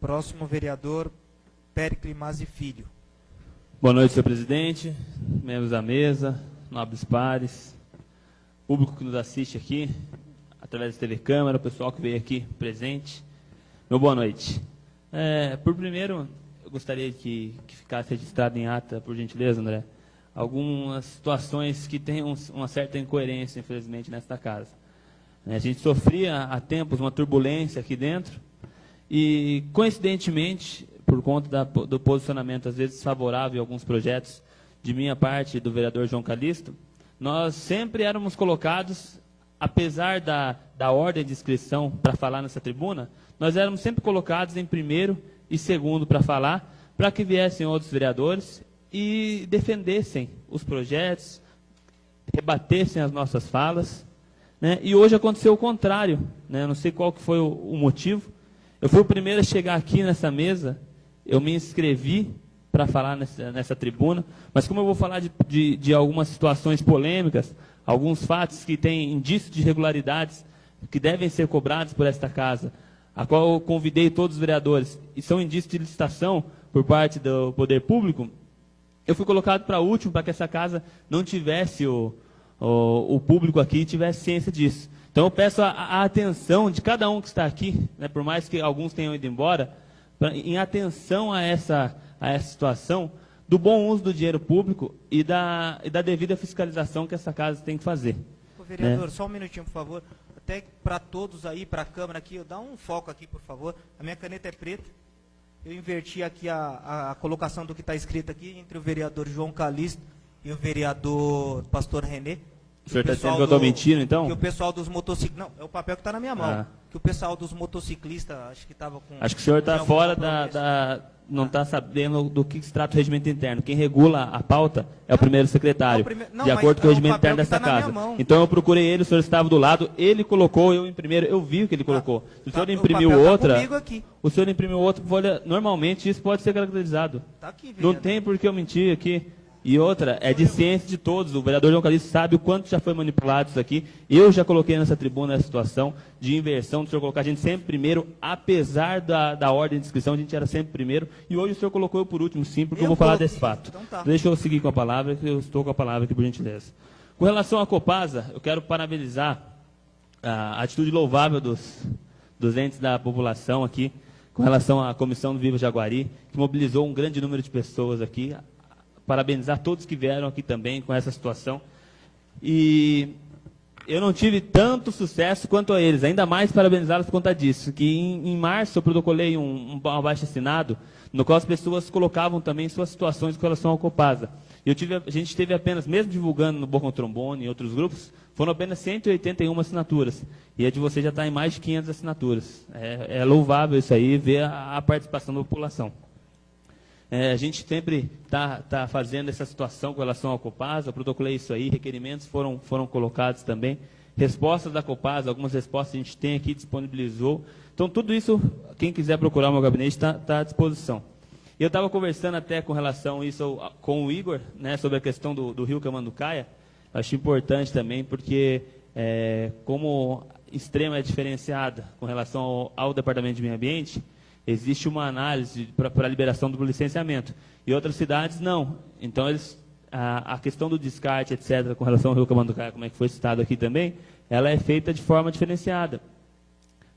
Próximo vereador, Péricles Mazzi Filho. Boa noite, senhor presidente, membros da mesa, nobres pares, público que nos assiste aqui, através da TV Câmara, o pessoal que veio aqui presente. Meu boa noite. Por primeiro, eu gostaria que ficasse registrado em ata, por gentileza, André, algumas situações que têm uma certa incoerência, infelizmente, nesta casa. A gente sofria há tempos uma turbulência aqui dentro e, coincidentemente, por conta do posicionamento, às vezes, favorável a alguns projetos de minha parte, do vereador João Calisto, nós sempre éramos colocados, apesar da ordem de inscrição para falar nessa tribuna, nós éramos sempre colocados em primeiro e segundo para falar, para que viessem outros vereadores e defendessem os projetos, rebatessem as nossas falas, né? E hoje aconteceu o contrário, né? Eu não sei qual que foi o motivo. Eu fui o primeiro a chegar aqui nessa mesa, eu me inscrevi para falar nessa tribuna, mas como eu vou falar de algumas situações polêmicas, alguns fatos que têm indícios de irregularidades que devem ser cobrados por esta casa, a qual eu convidei todos os vereadores, e são indícios de licitação por parte do poder público, eu fui colocado para último, para que essa casa não tivesse o público aqui, tivesse ciência disso. Então eu peço a atenção de cada um que está aqui, né, por mais que alguns tenham ido embora, em atenção a essa situação do bom uso do dinheiro público e da devida fiscalização que essa casa tem que fazer. Ô, vereador, só um minutinho, por favor. Até para todos aí, para a câmera aqui, dá um foco aqui, por favor. A minha caneta é preta. Eu inverti aqui a colocação do que está escrito aqui entre o vereador João Calisto e o vereador Pastor René. O senhor está dizendo que eu estou mentindo, então? Que o pessoal dos motociclistas... Não, é o papel que está na minha mão. Que o pessoal dos motociclistas, acho que estava com... Acho que o senhor está fora não está sabendo do que se trata o regimento interno. Quem regula a pauta é o primeiro secretário, de acordo com o regimento interno dessa casa. Então eu procurei ele, o senhor estava do lado, ele colocou, eu em primeiro, eu vi o que ele colocou. Se o senhor imprimiu outra, o senhor imprimiu outra, normalmente isso pode ser caracterizado. Tá aqui, não tem por que eu mentir aqui. E outra, é de ciência de todos. O vereador João Calisto sabe o quanto já foi manipulado isso aqui. Eu já coloquei nessa tribuna a situação de inversão, do senhor colocar a gente sempre primeiro, apesar da ordem de inscrição, a gente era sempre primeiro. E hoje o senhor colocou eu por último, sim, porque eu vou falar desse fato. Então tá. Deixa eu seguir com a palavra, que eu estou com a palavra aqui, por gentileza. Com relação à Copasa, eu quero parabenizar a atitude louvável dos entes da população aqui, com relação à Comissão do Viva Jaguari, que mobilizou um grande número de pessoas aqui. Parabenizar todos que vieram aqui também com essa situação. E eu não tive tanto sucesso quanto a eles, ainda mais parabenizá-los por conta disso, que em março eu protocolei um abaixo-assinado, no qual as pessoas colocavam também suas situações com relação ao Copasa. A gente teve apenas, mesmo divulgando no Boca Trombone e outros grupos, foram apenas 181 assinaturas. E a de você já está em mais de 500 assinaturas. É louvável isso aí, ver a participação da população. A gente sempre está fazendo essa situação com relação ao Copasa, eu protocolei isso aí, requerimentos foram colocados também, respostas da Copasa, algumas respostas a gente tem aqui, disponibilizou. Então, tudo isso, quem quiser procurar o meu gabinete, está à disposição. E eu estava conversando até com relação a isso com o Igor, né, sobre a questão do rio Camanducaia. Acho importante também, porque como Extrema é diferenciada com relação ao Departamento de Meio Ambiente, existe uma análise para a liberação do licenciamento. E outras cidades, não. Então, a questão do descarte, etc., com relação ao rio Camanducaia, como é que foi citado aqui também, ela é feita de forma diferenciada,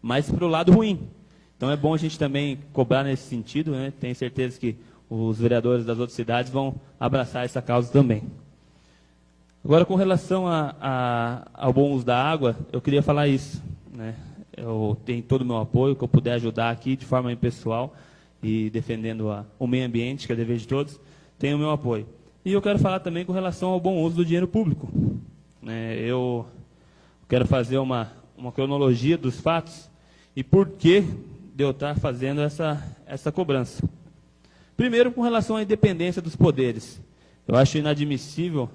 mas para o lado ruim. Então, é bom a gente também cobrar nesse sentido, né? Tenho certeza que os vereadores das outras cidades vão abraçar essa causa também. Agora, com relação ao bom uso da água, eu queria falar isso, né? Eu tenho todo o meu apoio, que eu puder ajudar aqui de forma impessoal e defendendo o meio ambiente, que é dever de todos, tenho o meu apoio. E eu quero falar também com relação ao bom uso do dinheiro público. Eu quero fazer uma cronologia dos fatos e por que de eu estar fazendo essa cobrança. Primeiro, com relação à independência dos poderes. Eu acho inadmissível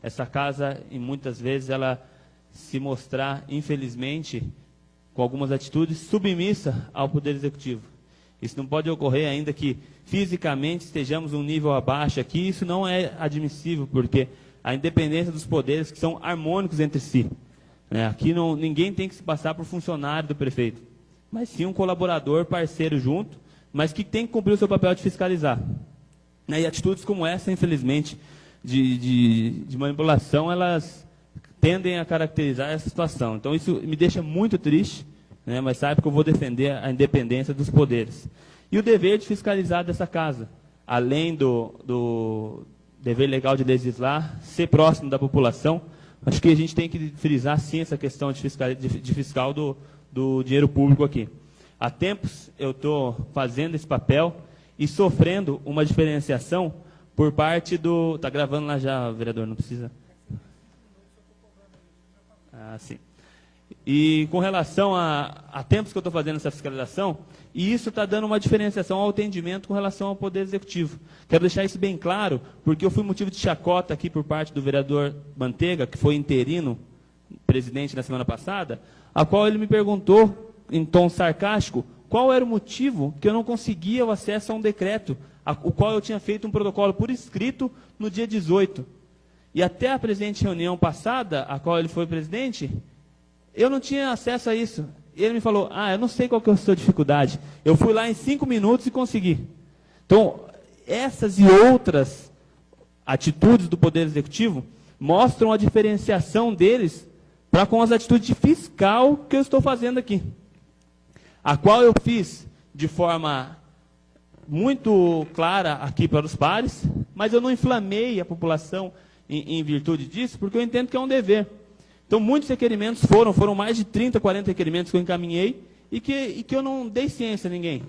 essa casa, e muitas vezes, ela se mostrar, infelizmente, com algumas atitudes, submissa ao Poder Executivo. Isso não pode ocorrer, ainda que fisicamente estejamos um nível abaixo aqui, isso não é admissível, porque a independência dos poderes que são harmônicos entre si. Aqui ninguém tem que se passar por funcionário do prefeito, mas sim um colaborador, parceiro junto, mas que tem que cumprir o seu papel de fiscalizar. Né? E atitudes como essa, infelizmente, de manipulação, elas tendem a caracterizar essa situação. Então, isso me deixa muito triste, né? Mas sabe que eu vou defender a independência dos poderes. E o dever de fiscalizar dessa casa, além do dever legal de legislar, ser próximo da população. Acho que a gente tem que frisar, sim, essa questão de fiscal do dinheiro público aqui. Há tempos eu estou fazendo esse papel e sofrendo uma diferenciação por parte do... Está gravando lá já, vereador, não precisa... Ah, sim. E com relação a tempos que eu estou fazendo essa fiscalização, e isso está dando uma diferenciação ao atendimento com relação ao Poder Executivo. Quero deixar isso bem claro, porque eu fui motivo de chacota aqui por parte do vereador Manteiga, que foi interino presidente na semana passada, a qual ele me perguntou, em tom sarcástico, qual era o motivo que eu não conseguia o acesso a um decreto, o qual eu tinha feito um protocolo por escrito no dia 18. E até a presente reunião passada, a qual ele foi presidente, eu não tinha acesso a isso. Ele me falou, eu não sei qual que é a sua dificuldade. Eu fui lá em 5 minutos e consegui. Então, essas e outras atitudes do Poder Executivo mostram a diferenciação deles para com as atitudes de fiscal que eu estou fazendo aqui. A qual eu fiz de forma muito clara aqui para os pares, mas eu não inflamei a população em virtude disso, porque eu entendo que é um dever. Então, muitos requerimentos foram mais de 30, 40 requerimentos que eu encaminhei e que eu não dei ciência a ninguém.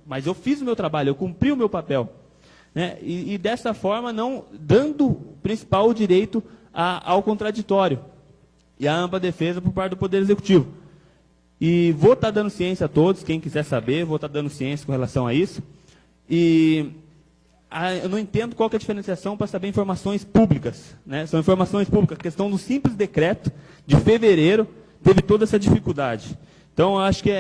Mas eu fiz o meu trabalho, eu cumpri o meu papel. Né? E dessa forma, não dando o principal direito ao contraditório e à ampla defesa por parte do Poder Executivo. E vou estar dando ciência a todos, quem quiser saber, vou estar dando ciência com relação a isso. E eu não entendo qual que é a diferenciação para saber informações públicas. Né? São informações públicas. A questão do simples decreto de fevereiro teve toda essa dificuldade. Então, eu acho que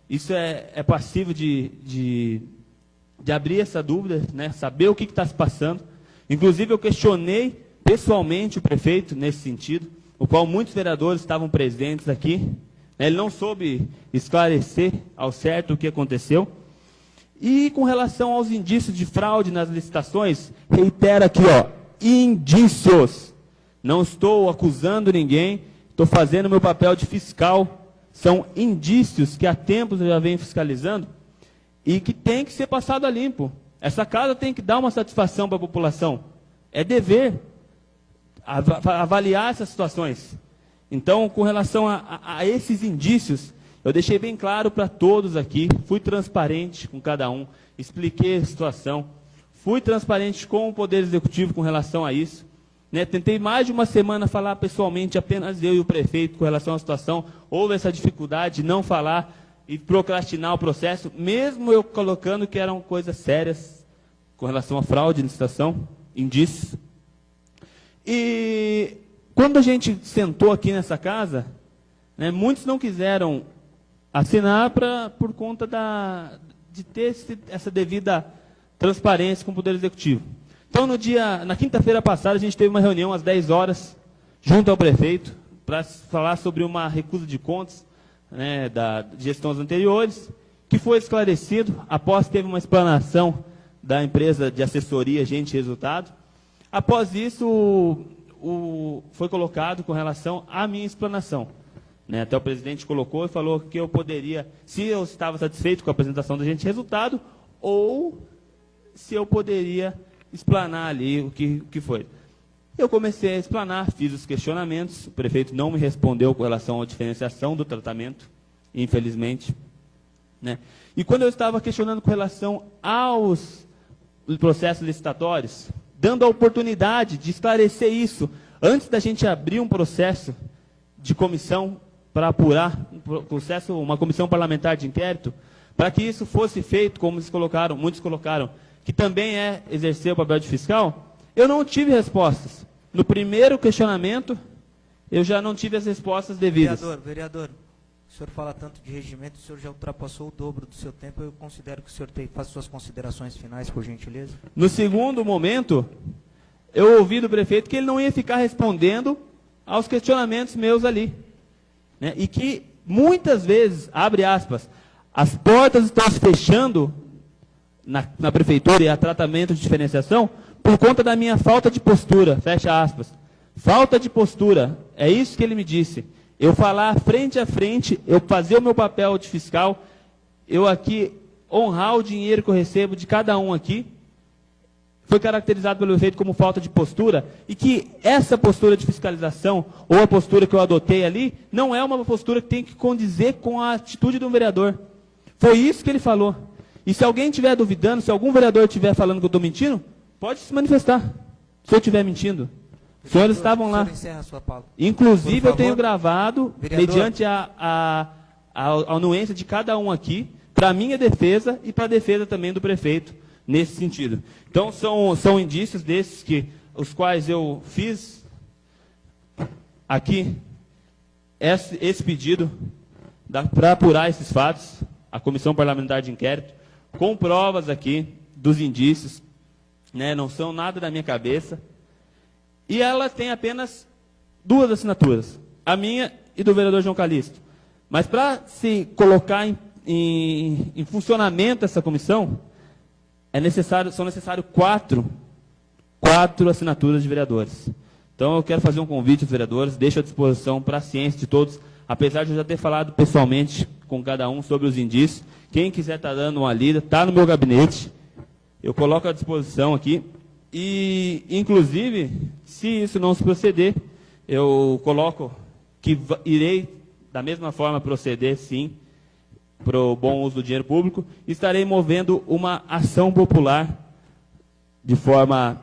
isso é passível de abrir essa dúvida, né? Saber o que está se passando. Inclusive, eu questionei pessoalmente o prefeito nesse sentido, o qual muitos vereadores estavam presentes aqui. Né? Ele não soube esclarecer ao certo o que aconteceu. E com relação aos indícios de fraude nas licitações, reitero aqui, indícios. Não estou acusando ninguém, estou fazendo meu papel de fiscal. São indícios que há tempos eu já venho fiscalizando e que tem que ser passado a limpo. Essa casa tem que dar uma satisfação para a população. É dever avaliar essas situações. Então, com relação a esses indícios, eu deixei bem claro para todos aqui, fui transparente com cada um, expliquei a situação, fui transparente com o Poder Executivo com relação a isso. Né? Tentei mais de uma semana falar pessoalmente, apenas eu e o prefeito, com relação à situação. Houve essa dificuldade de não falar e procrastinar o processo, mesmo eu colocando que eram coisas sérias com relação à fraude, licitação, indícios. E quando a gente sentou aqui nessa casa, né, muitos não quiseram assinar por conta de ter essa devida transparência com o Poder Executivo. Então, na quinta-feira passada, a gente teve uma reunião às 10 horas, junto ao prefeito, para falar sobre uma recusa de contas, né, de gestões anteriores, que foi esclarecido, após teve uma explanação da empresa de assessoria Gente Resultado. Após isso, foi colocado com relação à minha explanação. Né, até o presidente colocou e falou que eu poderia, se eu estava satisfeito com a apresentação da Gente Resultado, ou se eu poderia explanar ali o que foi. Eu comecei a explanar, fiz os questionamentos, o prefeito não me respondeu com relação à diferenciação do tratamento, infelizmente. Né? E quando eu estava questionando com relação aos processos licitatórios, dando a oportunidade de esclarecer isso, antes da gente abrir um processo de comissão para apurar uma comissão parlamentar de inquérito, para que isso fosse feito, como muitos colocaram, que também é exercer o papel de fiscal, eu não tive respostas. No primeiro questionamento, eu já não tive as respostas devidas. Vereador, o senhor fala tanto de regimento, o senhor já ultrapassou o dobro do seu tempo, eu considero que o senhor faça suas considerações finais, por gentileza. No segundo momento, eu ouvi do prefeito que ele não ia ficar respondendo aos questionamentos meus ali. Né? E que, muitas vezes, abre aspas, As portas estão se fechando na prefeitura e a tratamento de diferenciação por conta da minha falta de postura, fecha aspas. Falta de postura, é isso que ele me disse. Eu falar frente a frente, eu fazer o meu papel de fiscal, eu aqui honrar o dinheiro que eu recebo de cada um aqui, foi caracterizado pelo efeito como falta de postura, e que essa postura de fiscalização, ou a postura que eu adotei ali, não é uma postura que tem que condizer com a atitude do vereador. Foi isso que ele falou. E se alguém estiver duvidando, se algum vereador estiver falando que eu estou mentindo, pode se manifestar, se eu estiver mentindo. Os senhores estavam lá. Encerra a sua pauta. Inclusive, eu tenho gravado, Vereador. mediante a anuência de cada um aqui, para a minha defesa e para a defesa também do prefeito, nesse sentido. Então, são indícios desses os quais eu fiz aqui esse pedido para apurar esses fatos, a Comissão Parlamentar de Inquérito, com provas aqui dos indícios, né, não são nada da minha cabeça, e ela tem apenas 2 assinaturas, a minha e do vereador João Calixto. Mas para se colocar em funcionamento essa comissão, são necessários 4 assinaturas de vereadores. Então eu quero fazer um convite aos vereadores, deixo à disposição para a ciência de todos, apesar de eu já ter falado pessoalmente com cada um sobre os indícios. Quem quiser estar dando uma lida, está no meu gabinete, eu coloco à disposição aqui. E, inclusive, se isso não se proceder, eu coloco que irei, da mesma forma, proceder, sim, para o bom uso do dinheiro público, estarei movendo uma ação popular, de forma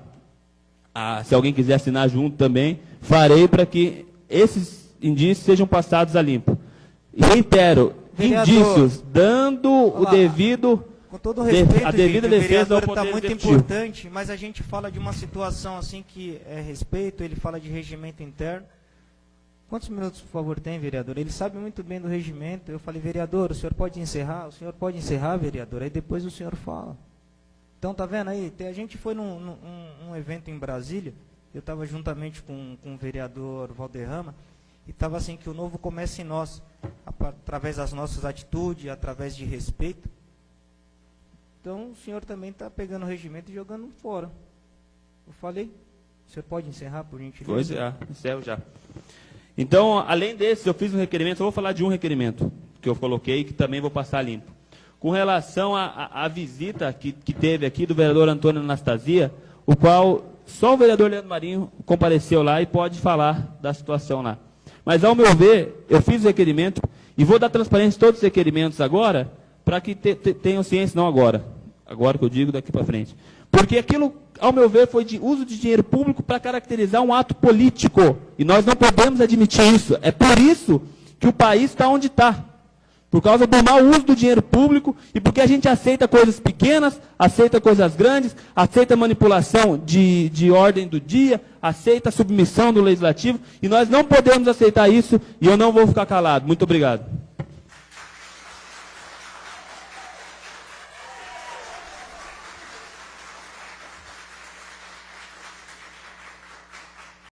se alguém quiser assinar junto também, farei para que esses indícios sejam passados a limpo. E reitero, Vereador, indícios, dando o devido... Com todo o respeito, a devida defesa ao está poder muito executivo. importante, mas a gente fala de uma situação assim que é respeito, ele fala de regimento interno. Quantos minutos, por favor, tem, vereador? Ele sabe muito bem do regimento. Eu falei, vereador, o senhor pode encerrar? O senhor pode encerrar, vereador? Aí depois o senhor fala. Então, tá vendo aí? A gente foi num evento em Brasília, eu estava juntamente com o vereador Valderrama, e estava assim, que o novo começa em nós, através das nossas atitudes, através de respeito. Então, o senhor também está pegando o regimento e jogando fora. Eu falei, o senhor pode encerrar, por gentileza? Pois é, encerro já. Então, além desse, eu fiz um requerimento, eu vou falar de um requerimento que eu coloquei, que também vou passar limpo. Com relação à visita que teve aqui do vereador Antônio Anastasia, o qual só o vereador Leandro Marinho compareceu lá e pode falar da situação lá. Mas, ao meu ver, eu fiz o requerimento e vou dar transparência em todos os requerimentos agora, para que tenham ciência, não agora que eu digo, daqui para frente. Porque aquilo, ao meu ver, foi de uso de dinheiro público para caracterizar um ato político. E nós não podemos admitir isso. É por isso que o país está onde está. Por causa do mau uso do dinheiro público e porque a gente aceita coisas pequenas, aceita coisas grandes, aceita manipulação de ordem do dia, aceita submissão do legislativo. E nós não podemos aceitar isso e eu não vou ficar calado. Muito obrigado.